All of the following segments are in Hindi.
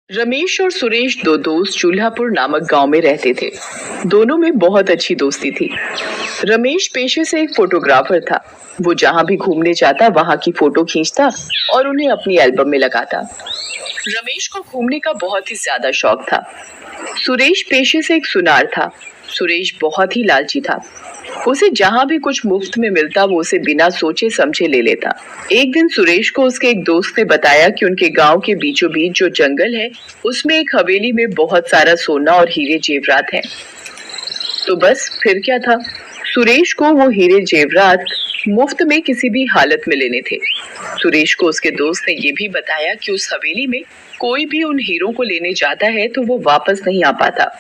रमेश और सुरेश दो दोस्त चूल्हापुर नामक गांव में रहते थे। दोनों में बहुत अच्छी दोस्ती थी। रमेश पेशे से एक फोटोग्राफर था। वो जहां भी घूमने जाता वहां की फोटो खींचता और उन्हें अपनी एल्बम में लगाता। रमेश को घूमने का बहुत ही ज्यादा शौक था। सुरेश पेशे से एक सुनार था। सुरेश बहुत ही लालची था। उसे जहां भी कुछ मुफ्त में मिलता वो उसे बिना सोचे समझे ले लेता। एक दिन सुरेश को उसके एक दोस्त ने बताया कि उनके गांव के बीचों बीच जो जंगल है उसमें एक हवेली में बहुत सारा सोना और हीरे जेवरात हैं। तो बस फिर क्या था, सुरेश को वो हीरे जेवरात मुफ्त में किसी भी हालत में लेने थे। सुरेश को उसके दोस्त ने ये भी बताया कि उस हवेली में कोई भी उन हीरों को लेने जाता है तो वो वापस नहीं आ पाता।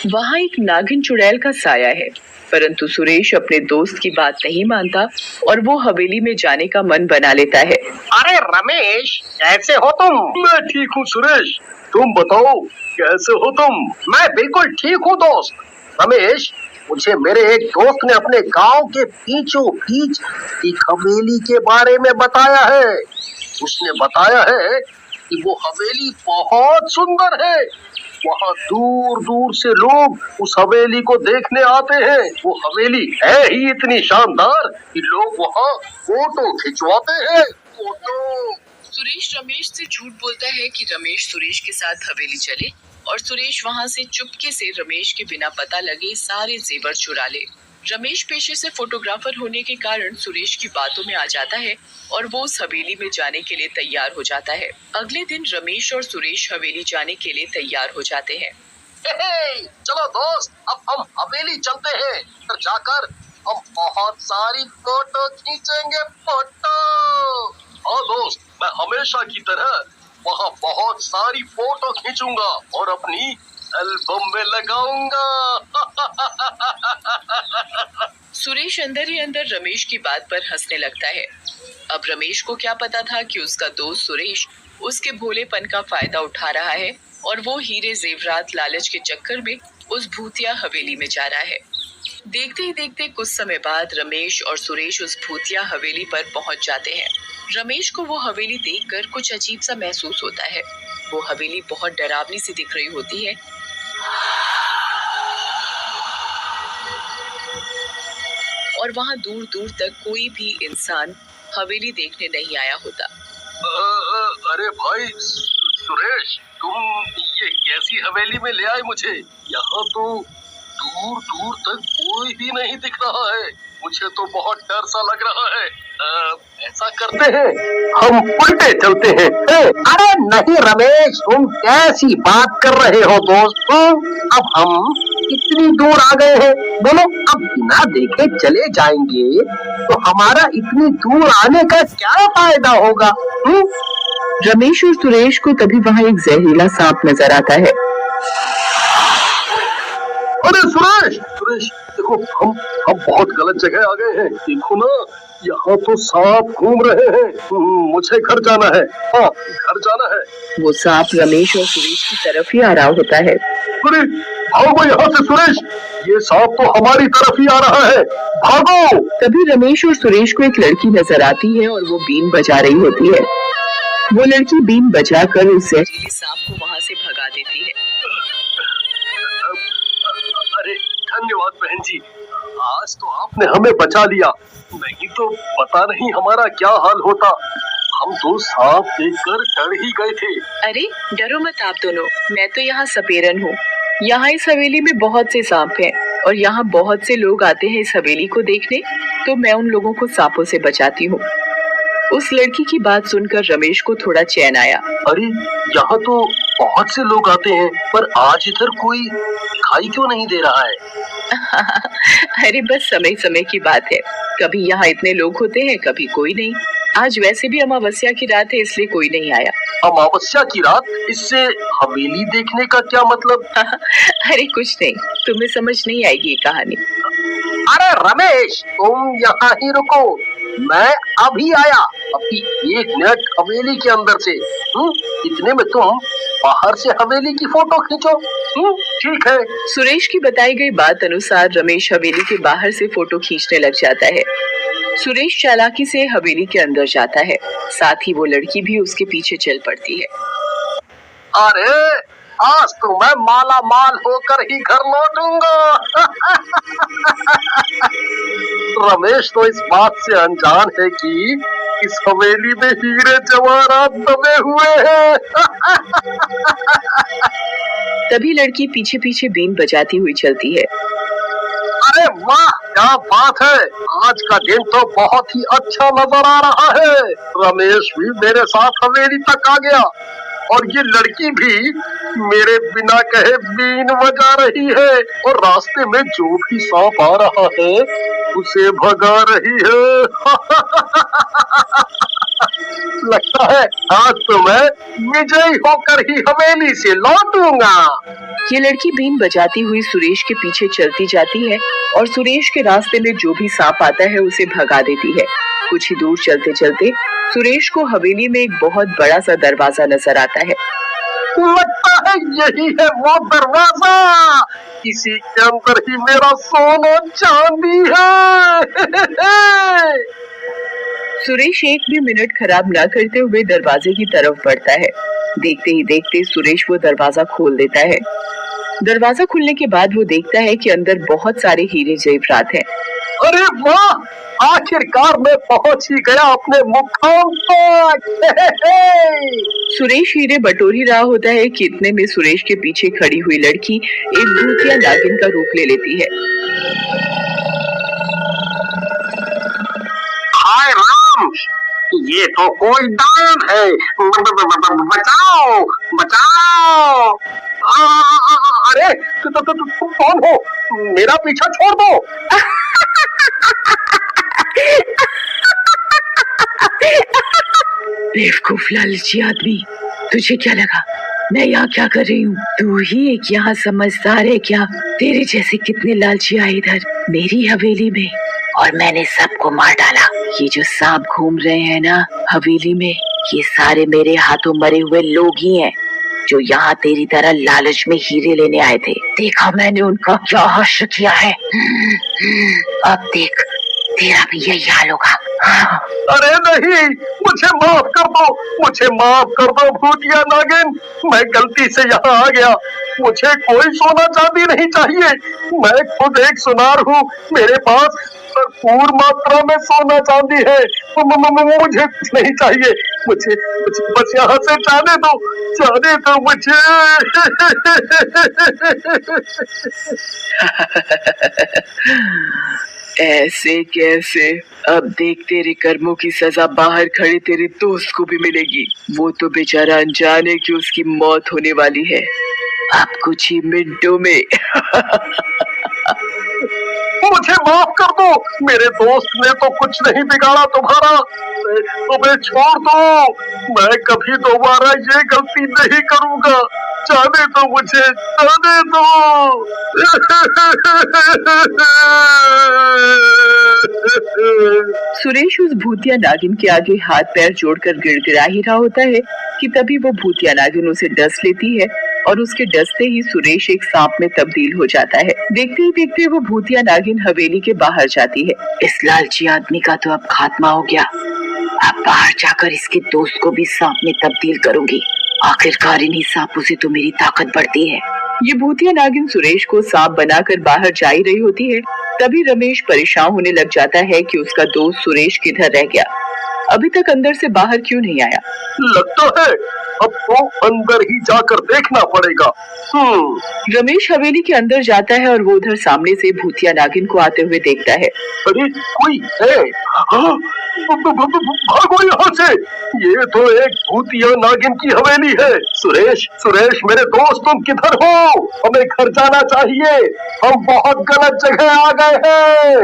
वहां एक नागिन चुड़ैल का साया है। परंतु सुरेश अपने दोस्त की बात नहीं मानता और वो हवेली में जाने का मन बना लेता है। अरे रमेश, कैसे हो तुम? मैं ठीक हूँ सुरेश, तुम बताओ कैसे हो तुम? मैं बिल्कुल ठीक हूँ दोस्त। रमेश, मुझे मेरे एक दोस्त ने अपने गांव के बीचों बीच एक हवेली के बारे में बताया है। उसने बताया है कि वो हवेली बहुत सुंदर है। वहाँ दूर दूर से लोग उस हवेली को देखने आते हैं। वो हवेली है ही इतनी शानदार कि लोग वहाँ फोटो खिंचवाते हैं। फोटो। सुरेश रमेश से झूठ बोलता है कि रमेश सुरेश के साथ हवेली चले और सुरेश वहां से चुपके से रमेश के बिना पता लगे सारे जेवर चुरा ले। रमेश पेशे से फोटोग्राफर होने के कारण सुरेश की बातों में आ जाता है और वो उस हवेली में जाने के लिए तैयार हो जाता है। अगले दिन रमेश और सुरेश हवेली जाने के लिए तैयार हो जाते हैं। चलो दोस्त, अब हम हवेली चलते हैं। तो जाकर हम बहुत सारी फोटो खींचेंगे। फोटो। हाँ दोस्त, मैं हमेशा की तरह वहाँ बहुत सारी फोटो खींचूंगा और अपनी एल्बम में लगाऊंगा। सुरेश अंदर ही अंदर रमेश की बात पर हंसने लगता है। अब रमेश को क्या पता था कि उसका दोस्त सुरेश उसके भोलेपन का फायदा उठा रहा है और वो हीरे जेवरात लालच के चक्कर में उस भूतिया हवेली में जा रहा है। देखते ही देखते कुछ समय बाद रमेश और सुरेश उस भूतिया हवेली पर पहुंच जाते हैं। रमेश को वो हवेली देखकर कुछ अजीब सा महसूस होता है। वो हवेली बहुत डरावनी सी दिख रही होती है और वहां दूर दूर तक कोई भी इंसान हवेली देखने नहीं आया होता। अरे भाई सुरेश, तुम ये कैसी हवेली में ले आए मुझे? यहाँ तो दूर दूर तक कोई भी नहीं दिख रहा है। मुझे तो बहुत डर सा लग रहा है। ऐसा करते हैं, हम उल्टे चलते हैं। अरे नहीं रमेश, तुम कैसी बात कर रहे हो दोस्त? अब हम इतनी दूर आ गए हैं, बोलो अब बिना देखे चले जाएंगे तो हमारा इतनी दूर आने का क्या फायदा होगा? रमेश और सुरेश को तभी वहां एक जहरीला सांप नजर आता है। अरे सुरेश, देखो हम बहुत गलत जगह आ गए हैं। देखो ना, यहाँ तो सांप घूम रहे हैं। मुझे घर जाना है। हाँ, घर जाना है। वो सांप रमेश और सुरेश की तरफ ही आ रहा होता है। अरे भागो यहाँ से सुरेश, ये सांप तो हमारी तरफ ही आ रहा है। भागो। तभी रमेश और सुरेश को एक लड़की नजर आती है और वो बीन बजा रही होती है। वो लड़की बीन बजाकर उस जहरीले सांप को वहां से भगा देती है। अरे धन्यवाद बहन जी, आज तो आपने हमें बचा लिया, नहीं तो पता नहीं हमारा क्या हाल होता। हम तो सांप देखकर डर ही गए थे। अरे डरो मत आप दोनों, मैं तो यहाँ सपेरन हूँ। यहाँ इस हवेली में बहुत से सांप हैं और यहाँ बहुत से लोग आते हैं इस हवेली को देखने, तो मैं उन लोगों को सांपों से बचाती हूँ। उस लड़की की बात सुनकर रमेश को थोड़ा चैन आया। अरे यहाँ तो बहुत से लोग आते हैं, पर आज इधर कोई दिखाई क्यों नहीं दे रहा है? अरे बस समय समय की बात है, कभी यहाँ इतने लोग होते हैं, कभी कोई नहीं। आज वैसे भी अमावस्या की रात है, इसलिए कोई नहीं आया। अमावस्या की रात? इससे हवेली देखने का क्या मतलब? अरे कुछ नहीं, तुम्हें समझ नहीं आएगी ये कहानी। अरे रमेश, तुम यहाँ ही रुको, मैं अभी आया। अभी 1 मिनट हवेली के अंदर से। इतने में तुम बाहर से हवेली की फोटो खींचो। ठीक है। सुरेश की बताई गई बात अनुसार रमेश हवेली के बाहर से फोटो खींचने लग जाता है। सुरेश चालाकी से हवेली के अंदर जाता है, साथ ही वो लड़की भी उसके पीछे चल पड़ती है। अरे आज तो मैं माला माल होकर ही घर लौटूंगा। रमेश तो इस बात से अनजान है कि इस हवेली में हीरे जवाहरात दबे हुए हैं। तभी लड़की पीछे पीछे बीन बजाती हुई चलती है। अरे वाह, क्या बात है, आज का दिन तो बहुत ही अच्छा नजर आ रहा है। रमेश भी मेरे साथ हवेली तक आ गया और ये लड़की भी मेरे बिना कहे बीन बजा रही है और रास्ते में जो भी सांप आ रहा है उसे भगा रही है। लगता है आज तो मैं विजयी होकर ही हवेली से लौटूंगा। ये लड़की बीन बजाती हुई सुरेश के पीछे चलती जाती है और सुरेश के रास्ते में जो भी सांप आता है उसे भगा देती है। कुछ ही दूर चलते चलते सुरेश को हवेली में एक बहुत बड़ा सा दरवाजा नजर आता है। लगता है यही है वो दरवाजा, इसी के अंदर ही मेरा सोना चांदी है। सुरेश एक भी मिनट खराब ना करते हुए दरवाजे की तरफ बढ़ता है। देखते ही देखते सुरेश वो दरवाजा खोल देता है। दरवाजा खुलने के बाद वो देखता है कि अंदर बहुत सारे हीरे जेवरात हैं। अरे वाह, आखिरकार मैं पहुंच ही गया अपने मुकाम तक। सुरेश हीरे बटोर रहा होता है कि इतने में सुरेश के पीछे खड़ी हुई लड़की एक भूतिया नागिन का रूप ले लेती है। हाय राम, ये तो कोई दान है। बचाओ बचाओ। अरे तुम कौन हो? मेरा पीछा छोड़ दो। बेवकूफ लालची आदमी, तुझे क्या लगा मैं यहाँ क्या कर रही हूँ? तू ही एक यहाँ समझदार है क्या? तेरे जैसे कितने लालची आए इधर मेरी हवेली में और मैंने सबको मार डाला। ये जो सांप घूम रहे हैं ना हवेली में, ये सारे मेरे हाथों मरे हुए लोग ही हैं जो यहाँ तेरी तरह लालच में हीरे लेने आए थे। देखा मैंने उनका क्या हश्र किया है। अब देख तेरा भी यही हाल होगा। अरे नहीं, मुझे माफ कर दो, मुझे माफ कर दो भूतिया नागिन, मैं गलती से यहाँ आ गया। मुझे कोई सोना चांदी नहीं चाहिए, मैं खुद एक सुनार हूँ, मेरे पास भरपूर मात्रा में सोना चांदी है। मुझे कुछ नहीं चाहिए, मुझे बस यहाँ से जाने दो मुझे। ऐसे कैसे? अब देख तेरे कर्मों की सजा बाहर खड़े तेरे दोस्त को भी मिलेगी। वो तो बेचारा अनजान है कि उसकी मौत होने वाली है अब कुछ ही मिनटों में। मुझे माफ कर दो, मेरे दोस्त ने तो कुछ नहीं बिगाड़ा तुम्हारा, तुम्हें छोड़ दो, मैं कभी दोबारा ये गलती नहीं करूंगा। जाने दो मुझे, जाने दो। सुरेश उस भूतिया नागिन के आगे हाथ पैर जोड़कर गिड़गिड़ा ही रहा होता है कि तभी वो भूतिया नागिन उसे डस लेती है और उसके डसते ही सुरेश एक सांप में तब्दील हो जाता है। देखते ही देखते वो भूतिया नागिन हवेली के बाहर जाती है। इस लालची आदमी का तो अब खात्मा हो गया। अब बाहर जाकर इसके दोस्त को भी सांप में तब्दील करूंगी। आखिरकार इन्हीं सांपों से तो मेरी ताकत बढ़ती है। ये भूतिया नागिन सुरेश को सांप बनाकर बाहर जा ही रही होती है, तभी रमेश परेशान होने लग जाता है कि उसका दोस्त सुरेश किधर रह गया, अभी तक अंदर से बाहर क्यों नहीं आया। लगता है अब तो अंदर ही जाकर देखना पड़ेगा। रमेश हवेली के अंदर जाता है और वो उधर सामने से भूतिया नागिन को आते हुए देखता है। अरे कोई है? भागो यहाँ से, ये तो एक भूतिया नागिन की हवेली है। सुरेश, सुरेश मेरे दोस्त, तुम किधर हो? हमें घर जाना चाहिए, हम बहुत गलत जगह आ गए हैं।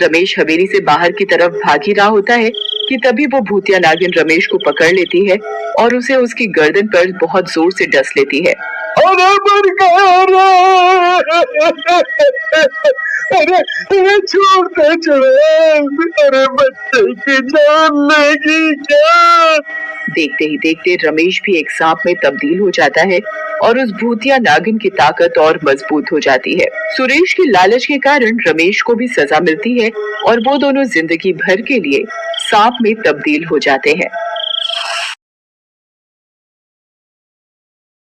रमेश हवेली से बाहर की तरफ भाग ही रहा होता है कि तभी वो भूतिया नागिन रमेश को पकड़ लेती है और उसे उसकी गर्दन पर बहुत जोर से डस लेती है। अरे मर गया, अरे छोड़ते चले, अरे बच्चे की जान लेगी क्या? देखते ही देखते रमेश भी एक सांप में तब्दील हो जाता है और उस भूतिया नागिन की ताकत और मजबूत हो जाती है। सुरेश के लालच के कारण रमेश को भी सजा मिलती है और वो दोनों जिंदगी भर के लिए सांप में तब्दील हो जाते हैं।